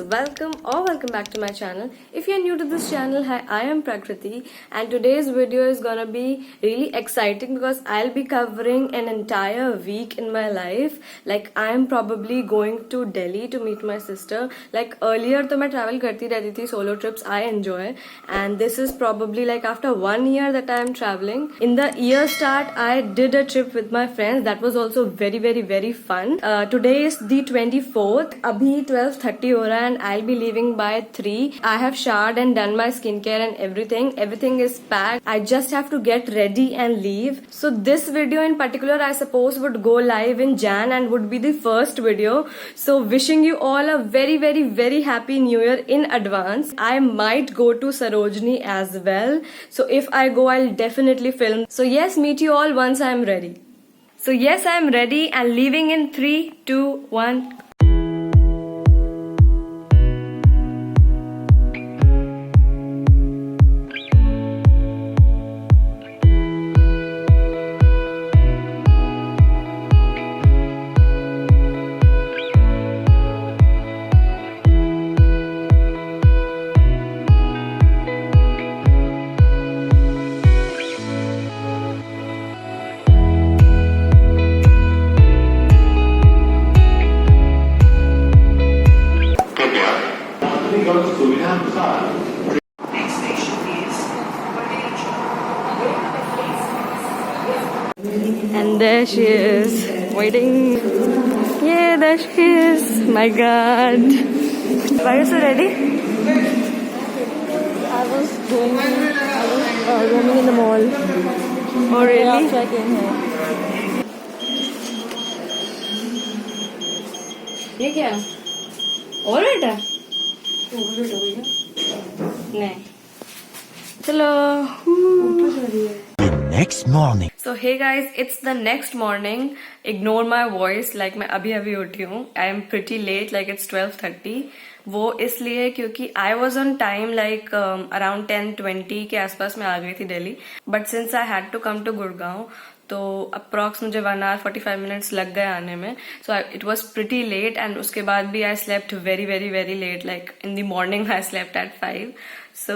welcome back to my channel. If you're new to this channel, hi, I am Prakriti and today's video is gonna be really exciting because I'll be covering an entire week in my life. Like I am probably going to Delhi to meet my sister. Like earlier तो मैं travel करती रहती थी, solo trips I enjoy, and this is probably like after 1 year that I am traveling. In the year start I did a trip with my friends that was also very fun. Today is the 24th. अभी 12:30 हो रहा है and I'll be leaving by 3. I have showered and done my skincare and everything. Everything is packed. I just have to get ready and leave. So this video in particular I suppose would go live in Jan and would be the first video. So wishing you all a very happy new year in advance. I might go to Sarojini as well. So if I go I'll definitely film. So yes, meet you all once I'm ready. So yes, I'm ready and leaving in 3, 2, 1. And there she is, waiting. Yeah, there she is. My God. Why are you so ready? I was roaming in the mall. Oh, really? After I came here. ये क्या है? Alright है? नहीं. चलो. Next morning. So hey guys, it's the next morning. Ignore my voice, like मैं अभी उठी हूँ. I am pretty late, like it's 12:30. वो इसलिए क्योंकि I was on time, like around 10:20 के आसपास मैं आ गई थी Delhi. But since I had to come to Gurgaon, तो अप्रॉक्स मुझे 1 hour 45 minutes लग गए आने में. So it was pretty late and उसके बाद भी I slept very late. Like in the morning I slept at 5. So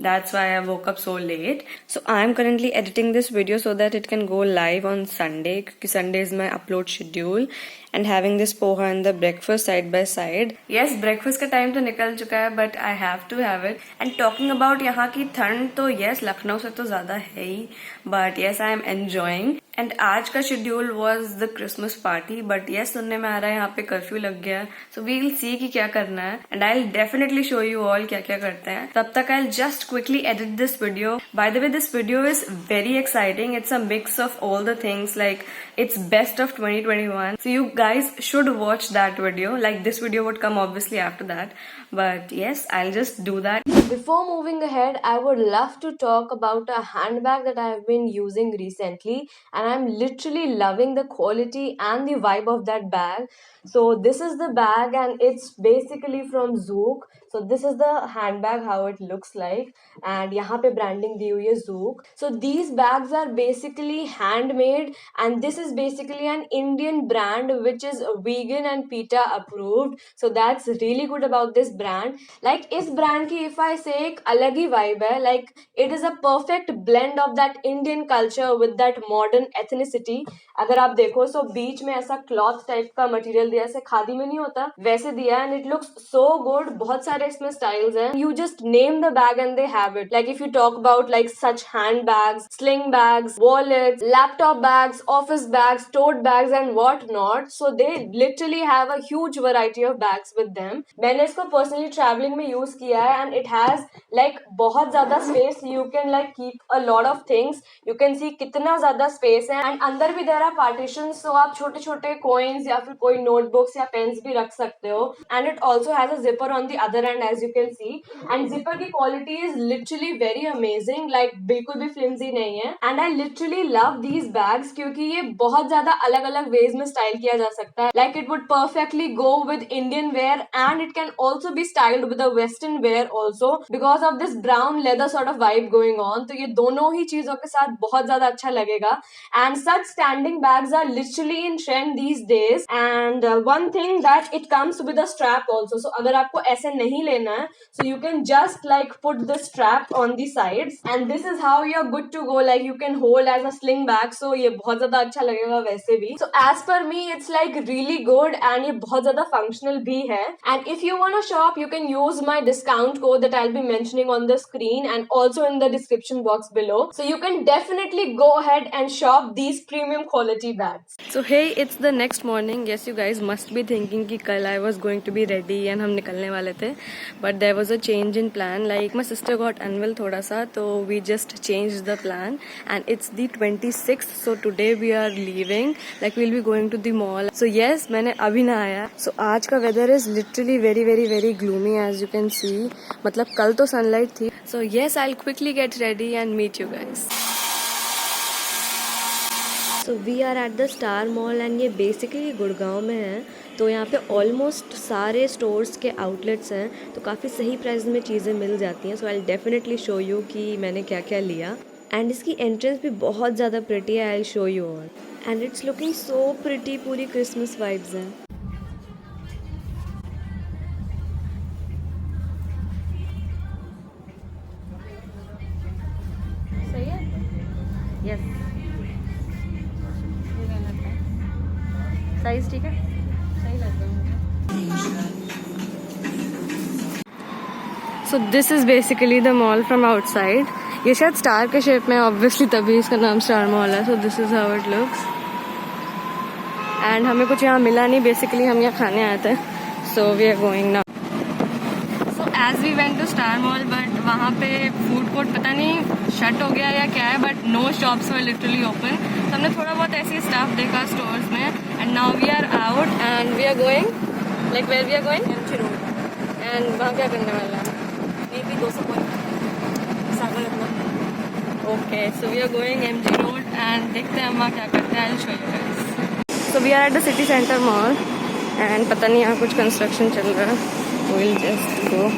that's why I woke up so late. So I am currently editing this video so that it can go live on Sunday क्योंकि Sunday is my upload schedule. And having this poha and the breakfast side by side. Yes, breakfast का time तो निकल चुका है but I have to have it. And talking about यहाँ की ठंड तो yes, लखनऊ से तो ज्यादा है ही. But yes, I am enjoying. And आज का schedule was the Christmas party. But yes, सुनने में आ रहा है यहाँ पे कर्फ्यू लग गया. So we will see कि क्या करना है. And I'll definitely show you all क्या क्या करते हैं. तब तक I'll just quickly edit this video. By the way, this video is very exciting. It's a mix of all the things. Like it's best of 2021. So you guys should watch that video. Like this video would come obviously after that. But yes, I'll just do that. Before moving ahead, I would love to talk about a handbag that I've been using recently. And I'm literally loving the quality and the vibe of that bag. So this is the bag and it's basically from Zook. So this is the handbag how it looks like and यहाँ पे branding दी हुई है Zook. So these bags are basically handmade and this is basically an Indian brand which is vegan and PETA approved. So that's really good about this brand. Like इस brand की if I say एक अलग ही vibe है. Like it is a perfect blend of that Indian culture with that modern ethnicity. अगर आप देखो so बीच में ऐसा cloth type का material दिया ऐसे खादी में नहीं होता वैसे दिया and it looks so good. बहुत सारे इसमें styles हैं. You just name the bag and they have it. Like if you talk about like such handbags, sling bags, wallets, laptop bags, office bags, tote bags and what not. So they literally have a huge variety of bags with them. मैंने इसको personally traveling में use किया है and it has like बहुत ज़्यादा space. You can like keep a lot of things. You can see कितना ज़्यादा space है and अंदर भी there are partitions. So आप छोटे छोटे coins या फिर कोई notebooks या pens भी रख सकते हो. And it also has a zipper on the other brand as you can see, and zipper की quality is literally very amazing, like बिल्कुल भी flimsy नहीं है. And I literally love these bags क्योंकि ये बहुत ज़्यादा अलग-अलग ways में style किया जा सकता है. Like it would perfectly go with Indian wear and it can also be styled with a western wear also because of this brown leather sort of vibe going on. तो ये दोनों ही चीजों के साथ बहुत ज्यादा अच्छा लगेगा. And such standing bags are literally in trend these days. And one thing that it comes with a strap also. So अगर आपको ऐसे नहीं लेना है, so you can just like put the strap on the sides and this is how you're good to go. Like you can hold as a sling bag. So ये बहुत ज्यादा अच्छा लगेगा वैसे भी. So as per me it's like really good and ये बहुत ज्यादा functional भी है. And if you wanna shop, you can use my discount code that I'll be mentioning on the screen and also in the description box below. So you can definitely go ahead and shop these premium quality bags. So hey, it's the next morning. Yes, you guys must be thinking कि कल I was going to be ready and हम निकलने वाले थे. But there was a change in plan. Like my sister got unwell थोड़ा सा, तो we just changed the plan. And it's the 26th, so today we are leaving. Like we'll be going to the mall. So yes, मैंने अभी ना आया. So आज का weather is literally very very very gloomy as you can see. मतलब कल तो sunlight थी. So yes, I'll quickly get ready and meet you guys. So we are at the Star Mall and ये basically Gurgaon में है. तो यहाँ पे ऑलमोस्ट सारे स्टोर्स के आउटलेट्स हैं, तो काफ़ी सही प्राइस में चीज़ें मिल जाती हैं. सो आई डेफिनेटली शो यू कि मैंने क्या क्या लिया. एंड इसकी एंट्रेंस भी बहुत ज़्यादा प्रिटी है. I show you all and it's looking so pretty. पूरी क्रिसमस वाइब्स हैं. सही है. यस, साइज ठीक है. सही लग रहा है. So this is basically the mall from outside. ये शायद स्टार के शेप में, ऑब्वियसली तभी इसका नाम स्टार मॉल है. So this is how it looks. And हमें कुछ यहाँ मिला नहीं. बेसिकली हम यहाँ खाने आए थे. So we are going now. So as we went to Star Mall, but वहाँ पे फूड कोर्ट पता नहीं शट हो गया या क्या है, but no shops were literally open. तो हमने थोड़ा बहुत ऐसी स्टाफ देखा स्टोर्स में. And now we are out and we are going like where we are going MG Road. And वहाँ क्या करने वाला है? मे बी 200 पॉइंट सागर अपना. Okay, so we are going MG Road and देखते हैं हम वहाँ क्या करते हैं. I will show you guys. So we are at the City Centre Mall and पता नहीं यहाँ कुछ कंस्ट्रक्शन चल रहा है. We'll just go.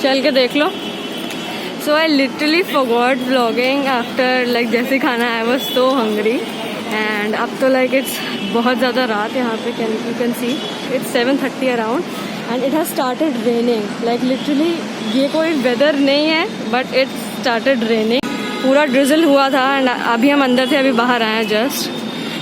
चल के देख लो. So I literally forgot vlogging after like जैसे खाना. I was so hungry and अब तो लाइक इट्स बहुत ज़्यादा रात यहाँ पे. You can see it's 7:30 around and it has started raining. Like literally ये कोई वेदर नहीं है, बट इट स्टार्टेड रेनिंग. पूरा ड्रिजल हुआ था एंड अभी हम अंदर थे, अभी बाहर आए हैं just.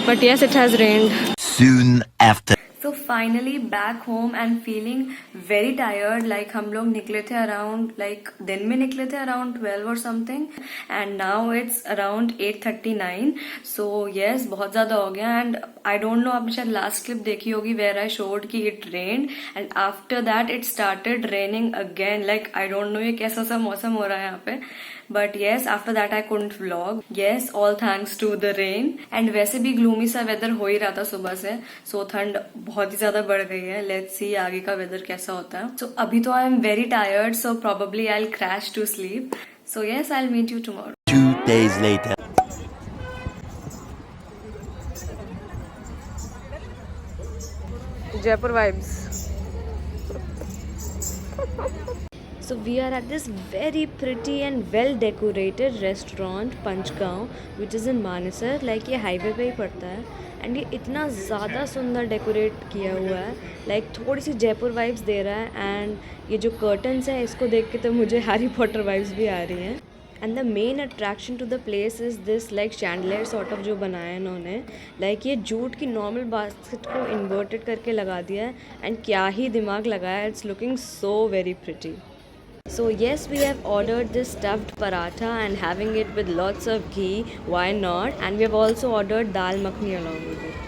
But yes, it has rained. Soon after. So finally back home and feeling very tired. Like हम लोग निकले थे around like दिन में निकले थे around 12 or something and now it's around 8:39. So yes, बहुत ज़्यादा हो गया. And I don't know, आपने शायद last clip देखी होगी where I showed कि it rained and after that it started raining again. Like I don't know ये कैसा सा मौसम हो रहा है यहाँ पे. But yes, after that I couldn't vlog. Yes, all thanks to the rain. And वैसे भी gloomy सा weather हो ही रहा था सुबह से. So ठंड बहुत ही ज्यादा बढ़ गई है. Let's see आगे का weather कैसा होता है. So अभी तो I am very tired. So probably I'll crash to sleep. So yes, I'll meet you tomorrow. 2 days later. Jaipur vibes. So we are at this very pretty and well decorated restaurant Panchgaon, which is in Manesar. Like ये highway पे ही पड़ता है and ये इतना ज़्यादा सुंदर decorate किया हुआ है. लाइक थोड़ी सी जयपुर वाइब्स दे रहा है. एंड ये जो कर्टन्स है इसको देख के तो मुझे हैरी पॉटर वाइब्स भी आ रही हैं. And the main attraction to the place is this like chandelier sort of जो बनाया है इन्होंने, लाइक ये जूट की नॉर्मल बास्केट को इन्वर्टेड करके लगा दिया है एंड क्या ही दिमाग लगाया है, it's looking so very pretty. So yes, we have ordered this stuffed paratha and having it with lots of ghee, why not? And we have also ordered dal makhni along with it.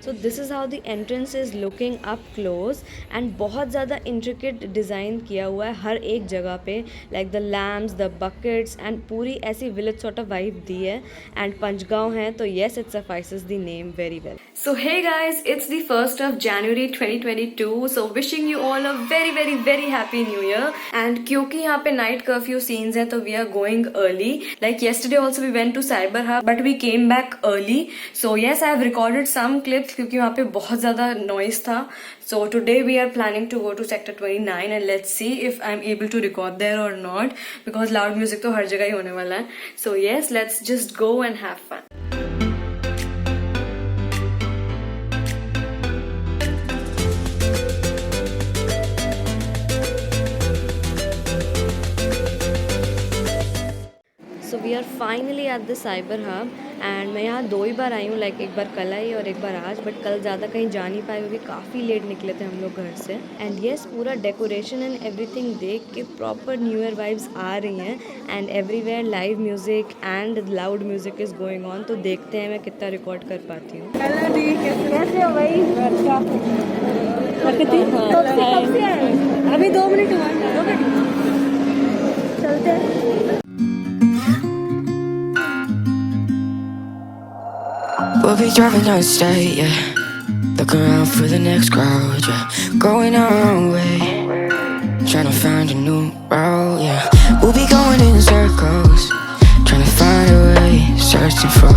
So this is how the entrance is looking up close and बहुत ज़्यादा intricate design किया हुआ है हर एक जगह पे, like the lamps, the buckets and पूरी ऐसी village sort of vibe दी है. And पंचगांव है तो yes, it suffices the name very well. So hey guys, it's the 1st of January 2022. So wishing you all a very very very happy new year. And क्योंकि यहाँ पे night curfew scenes है तो we are going early. Like yesterday also we went to Cyber Hub but we came back early. So yes, I have recorded some clips क्योंकि वहाँ पे बहुत ज़्यादा noise था. So today we are planning to go to sector 29 and let's see if I'm able to record there or not because loud music तो हर जगह ही होने वाला है. So yes, let's just go and have fun. So we are finally at the Cyber Hub and मैं यहाँ 2 ही बार आई हूँ, like एक बार कल आई और एक बार आज, बट कल ज़्यादा कहीं जा नहीं पाए क्योंकि काफ़ी लेट निकले थे हम लोग घर से. एंड येस, पूरा डेकोरेशन एंड एवरीथिंग देख के प्रॉपर न्यू ईयर वाइब्स आ रही हैं and everywhere live music and loud music is going on. तो देखते हैं मैं कितना रिकॉर्ड कर पाती हूँ. कैसे हो भाई? अभी 2 मिनट हुआ, चलते हैं. We'll be driving down the state, yeah. Look around for the next crowd, yeah. Going our own way, trying to find a new route, yeah. We'll be going in circles, trying to find a way, searching for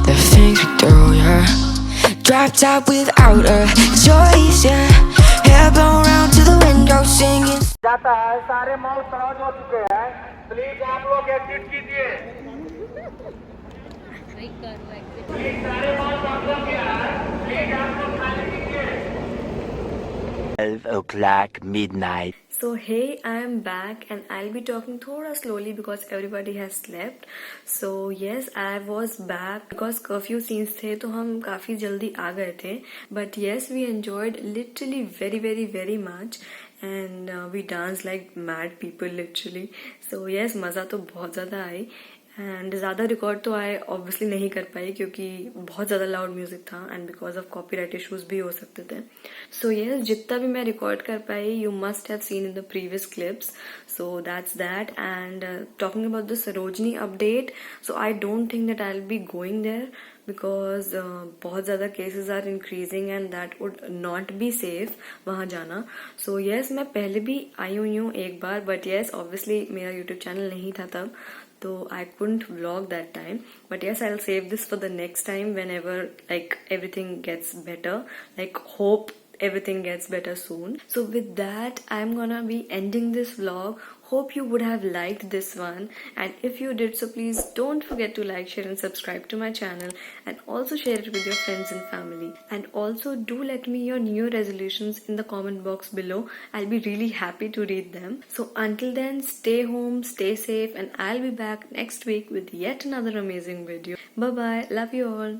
the things we do, yeah. Drop top without a choice, yeah. Hair blown round to the window, singing. जाता है, सारे mall close हो चुके हैं, please आप लोग exit कीजिए. Please सारे मॉल बंद हो गया है, प्लीज आप लोग खाली कीजिए. 12 o'clock midnight. So hey, I am back and I'll be talking thoda slowly because everybody has slept. So yes, I was back because curfew scenes थे तो हम काफ़ी जल्दी आ गए थे. But yes, we enjoyed literally very very very much and we danced like mad people literally. So yes, मज़ा तो बहुत ज़्यादा आई. एंड ज़्यादा रिकॉर्ड तो आए ऑब्वियसली नहीं कर पाई क्योंकि बहुत ज़्यादा लाउड म्यूज़िक था and because of copyright issues भी हो सकते थे. सो यस, जितना भी मैं रिकॉर्ड कर पाई you must have seen in the previous clips. So that's that. And talking about the Sarojini update, so I don't think that I will be going there because बहुत ज़्यादा cases are increasing and that would not be safe वहाँ जाना. So yes, मैं पहले भी आई हुई हूँ एक बार बट येस ऑब्वियसली मेरा यूट्यूब चैनल नहीं था तब, so I couldn't vlog that time. But yes, I'll save this for the next time whenever like everything gets better. Like hope everything gets better soon. So with that, I'm gonna be ending this vlog. Hope you would have liked this one, and if you did so please don't forget to like, share and subscribe to my channel and also share it with your friends and family. And also do let me your new resolutions in the comment box below. I'll be really happy to read them. So until then, stay home, stay safe, and I'll be back next week with yet another amazing video. Bye bye, love you all.